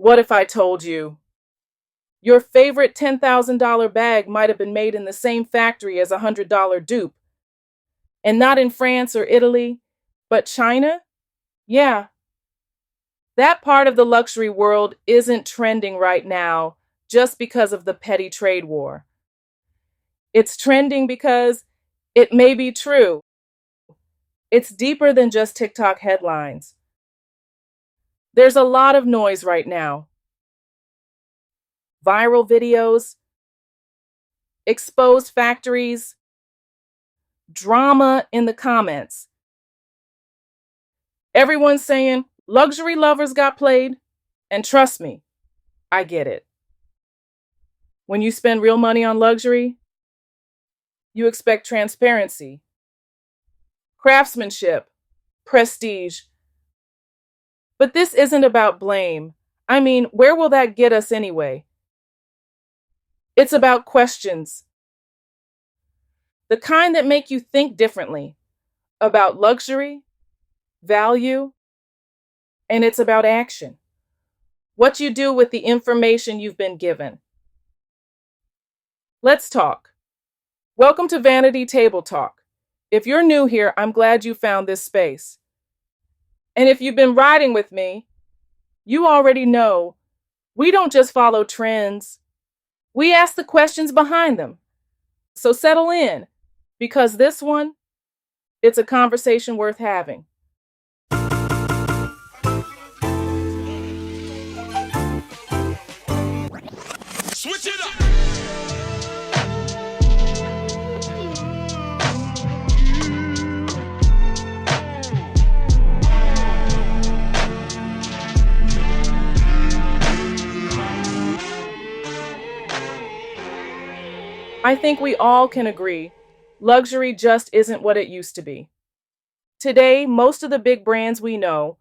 What if I told you your favorite $10,000 bag might have been made in the same factory as a $100 dupe? And not in France or Italy, but China? Yeah, that part of the luxury world isn't trending right now just because of the petty trade war. It's trending because it may be true. It's deeper than just TikTok headlines. There's a lot of noise right now. Viral videos, exposed factories, drama in the comments. Everyone's saying luxury lovers got played, and trust me, I get it. When you spend real money on luxury, you expect transparency, craftsmanship, prestige. But this isn't about blame. I mean, where will that get us anyway? It's about questions, the kind that make you think differently about luxury, value, and it's about action. What you do with the information you've been given. Let's talk. Welcome to Vanity Table Talk. If you're new here, I'm glad you found this space. And if you've been riding with me, you already know we don't just follow trends. We ask the questions behind them. So settle in, because this one, it's a conversation worth having. Switch it up. I think we all can agree, luxury just isn't what it used to be. Today, most of the big brands we know,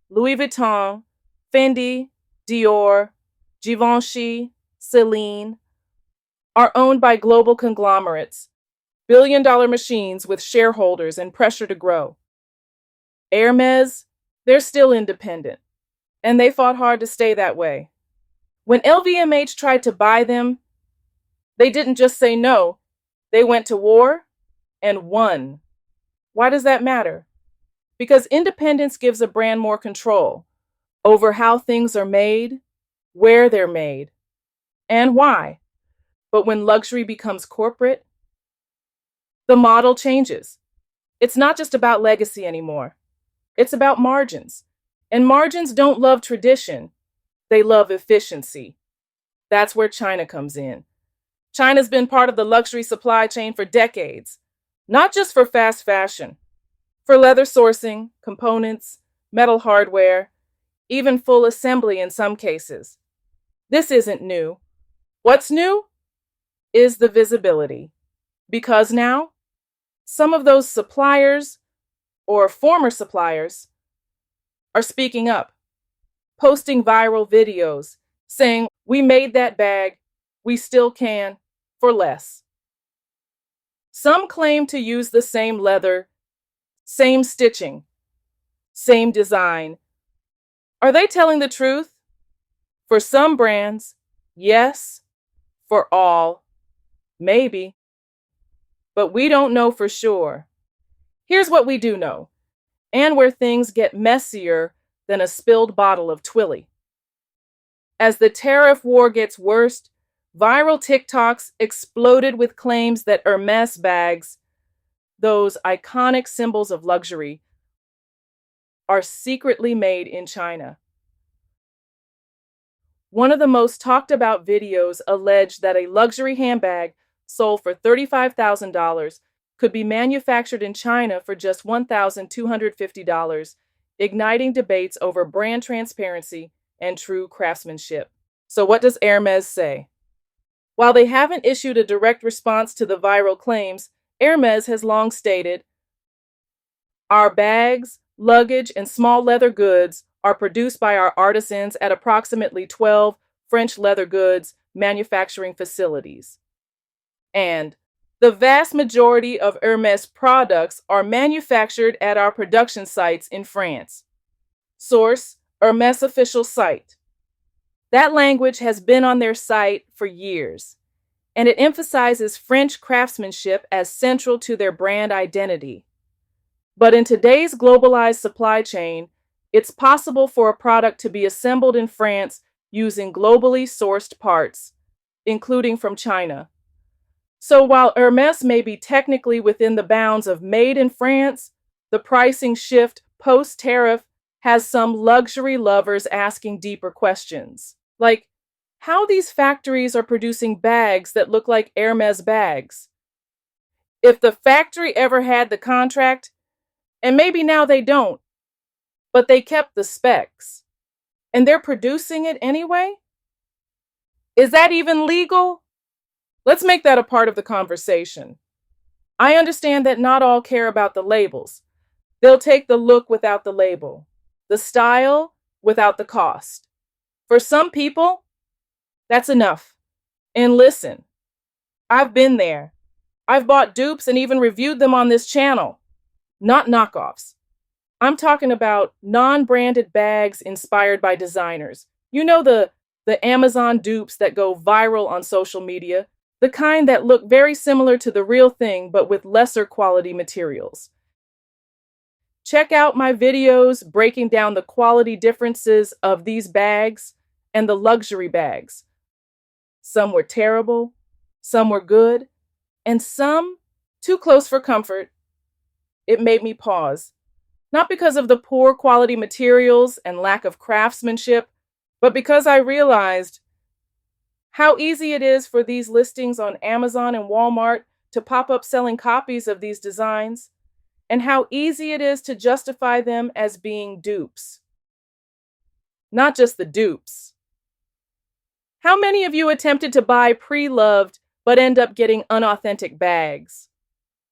Louis Vuitton, Fendi, Dior, Givenchy, Celine, are owned by global conglomerates, billion-dollar machines with shareholders and pressure to grow. Hermès, they're still independent, and they fought hard to stay that way. When LVMH tried to buy them, they didn't just say no, they went to war and won. Why does that matter? Because independence gives a brand more control over how things are made, where they're made, and why. But when luxury becomes corporate, the model changes. It's not just about legacy anymore. It's about margins. And margins don't love tradition. They love efficiency. That's where China comes in. China's been part of the luxury supply chain for decades, not just for fast fashion, for leather sourcing, components, metal hardware, even full assembly in some cases. This isn't new. What's new is the visibility. Because now, some of those suppliers or former suppliers are speaking up, posting viral videos, saying, "We made that bag, we still can, for less." Some claim to use the same leather, same stitching, same design. Are they telling the truth? For some brands, yes. For all, maybe. But we don't know for sure. Here's what we do know, and where things get messier than a spilled bottle of Twilly. As the tariff war gets worse, viral TikToks exploded with claims that Hermès bags, those iconic symbols of luxury, are secretly made in China. One of the most talked about videos alleged that a luxury handbag sold for $35,000 could be manufactured in China for just $1,250, igniting debates over brand transparency and true craftsmanship. So what does Hermès say? While they haven't issued a direct response to the viral claims, Hermès has long stated, "Our bags, luggage, and small leather goods are produced by our artisans at approximately 12 French leather goods manufacturing facilities. And the vast majority of Hermès products are manufactured at our production sites in France." Source, Hermès official site. That language has been on their site for years, and it emphasizes French craftsmanship as central to their brand identity. But in today's globalized supply chain, it's possible for a product to be assembled in France using globally sourced parts, including from China. So while Hermès may be technically within the bounds of made in France, the pricing shift post-tariff has some luxury lovers asking deeper questions. Like, how these factories are producing bags that look like Hermès bags. If the factory ever had the contract, and maybe now they don't, but they kept the specs, and they're producing it anyway? Is that even legal? Let's make that a part of the conversation. I understand that not all care about the labels. They'll take the look without the label, the style without the cost. For some people, that's enough. And listen, I've been there. I've bought dupes and even reviewed them on this channel. Not knockoffs. I'm talking about non-branded bags inspired by designers. You know the Amazon dupes that go viral on social media, the kind that look very similar to the real thing but with lesser quality materials. Check out my videos breaking down the quality differences of these bags and the luxury bags. Some were terrible, some were good, and some too close for comfort. It made me pause, not because of the poor quality materials and lack of craftsmanship, but because I realized how easy it is for these listings on Amazon and Walmart to pop up selling copies of these designs, and how easy it is to justify them as being dupes. Not just the dupes. How many of you attempted to buy pre-loved but end up getting unauthentic bags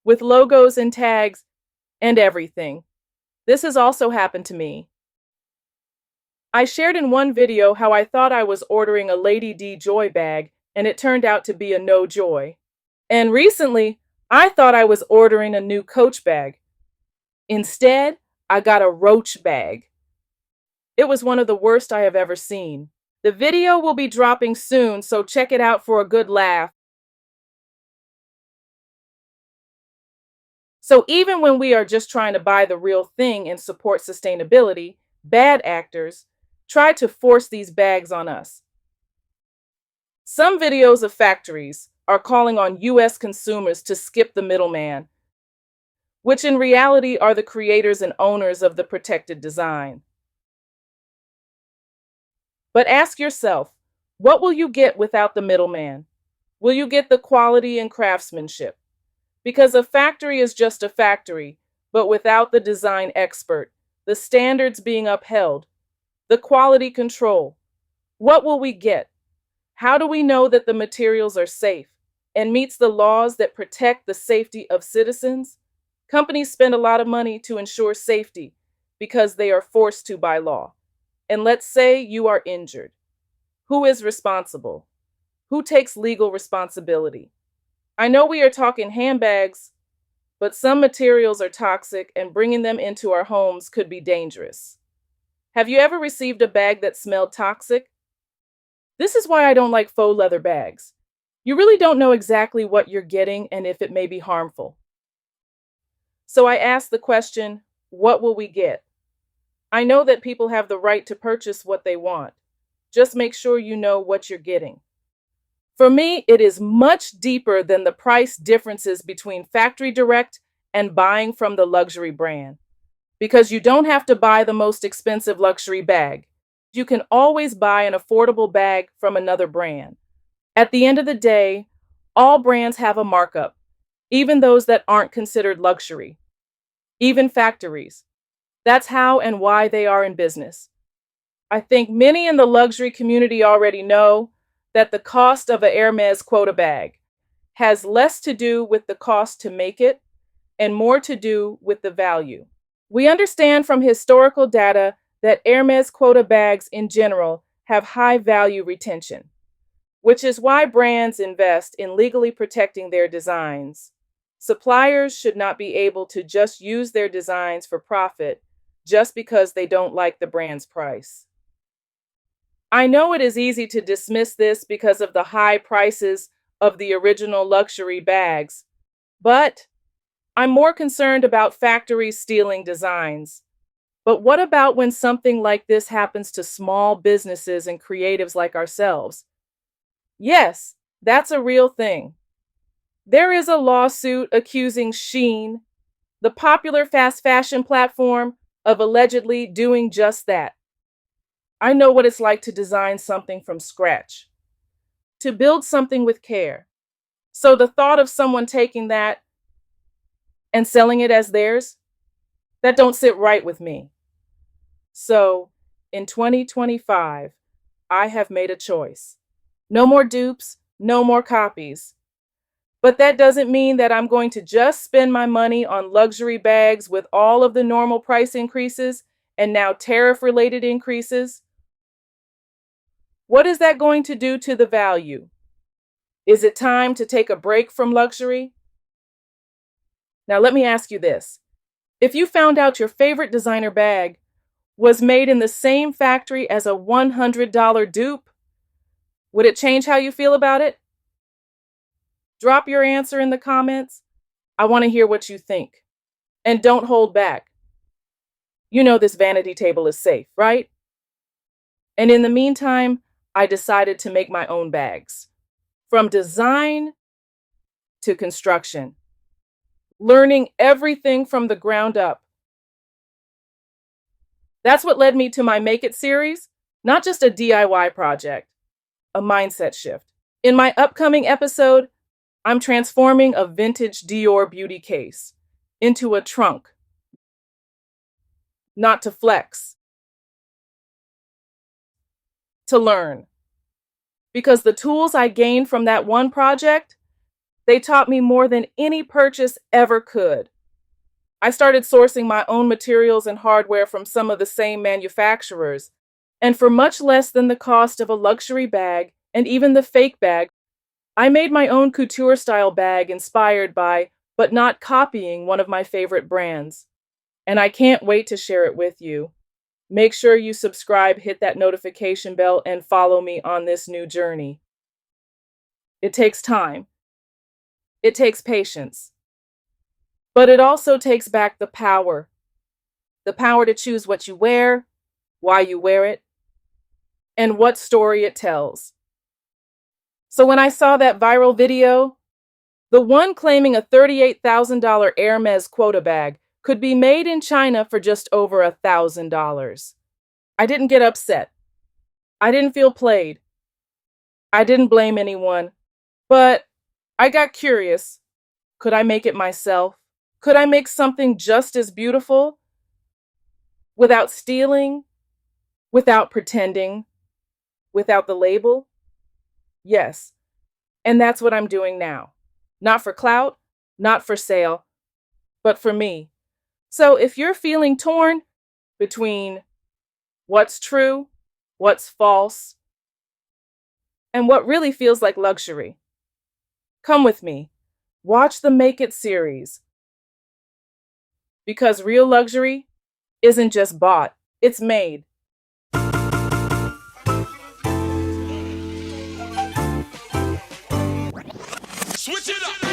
with logos and tags and everything? This has also happened to me. I shared in one video how I thought I was ordering a Lady D Joy bag and it turned out to be a No Joy. And recently, I thought I was ordering a new Coach bag. Instead, I got a Roach bag. It was one of the worst I have ever seen. The video will be dropping soon, so check it out for a good laugh. So even when we are just trying to buy the real thing and support sustainability, bad actors try to force these bags on us. Some videos of factories are calling on U.S. consumers to skip the middleman, which in reality are the creators and owners of the protected design. But ask yourself, what will you get without the middleman? Will you get the quality and craftsmanship? Because a factory is just a factory, but without the design expert, the standards being upheld, the quality control, what will we get? How do we know that the materials are safe and meets the laws that protect the safety of citizens? Companies spend a lot of money to ensure safety because they are forced to by law. And let's say you are injured. Who is responsible? Who takes legal responsibility? I know we are talking handbags, but some materials are toxic and bringing them into our homes could be dangerous. Have you ever received a bag that smelled toxic? This is why I don't like faux leather bags. You really don't know exactly what you're getting and if it may be harmful. So I ask the question, what will we get? I know that people have the right to purchase what they want. Just make sure you know what you're getting. For me, it is much deeper than the price differences between factory direct and buying from the luxury brand. Because you don't have to buy the most expensive luxury bag. You can always buy an affordable bag from another brand. At the end of the day, all brands have a markup, even those that aren't considered luxury, even factories. That's how and why they are in business. I think many in the luxury community already know that the cost of a Hermès quota bag has less to do with the cost to make it and more to do with the value. We understand from historical data that Hermès quota bags in general have high value retention, which is why brands invest in legally protecting their designs. Suppliers should not be able to just use their designs for profit just because they don't like the brand's price. I know it is easy to dismiss this because of the high prices of the original luxury bags, but I'm more concerned about factories stealing designs. But what about when something like this happens to small businesses and creatives like ourselves? Yes, that's a real thing. There is a lawsuit accusing Shein, the popular fast fashion platform, of allegedly doing just that. I know what it's like to design something from scratch, to build something with care. So the thought of someone taking that and selling it as theirs, that don't sit right with me. So in 2025, I have made a choice. No more dupes, no more copies. But that doesn't mean that I'm going to just spend my money on luxury bags with all of the normal price increases and now tariff-related increases. What is that going to do to the value? Is it time to take a break from luxury? Now, let me ask you this. If you found out your favorite designer bag was made in the same factory as a $100 dupe, would it change how you feel about it? Drop your answer in the comments. I want to hear what you think. And don't hold back. You know this vanity table is safe, right? And in the meantime, I decided to make my own bags. From design to construction. Learning everything from the ground up. That's what led me to my Make It series, not just a DIY project, a mindset shift. In my upcoming episode, I'm transforming a vintage Dior beauty case into a trunk, not to flex, to learn. Because the tools I gained from that one project, they taught me more than any purchase ever could. I started sourcing my own materials and hardware from some of the same manufacturers, and for much less than the cost of a luxury bag and even the fake bag, I made my own couture-style bag inspired by, but not copying, one of my favorite brands. And I can't wait to share it with you. Make sure you subscribe, hit that notification bell, and follow me on this new journey. It takes time. It takes patience. But it also takes back the power. The power to choose what you wear, why you wear it, and what story it tells. So when I saw that viral video, the one claiming a $38,000 Hermès quota bag could be made in China for just over $1,000. I didn't get upset. I didn't feel played. I didn't blame anyone. But I got curious. Could I make it myself? Could I make something just as beautiful? Without stealing? Without pretending? Without the label? Yes. And that's what I'm doing now. Not for clout, not for sale, but for me. So if you're feeling torn between what's true, what's false, and what really feels like luxury, come with me. Watch the Make It series. Because real luxury isn't just bought, it's made. Switch it up.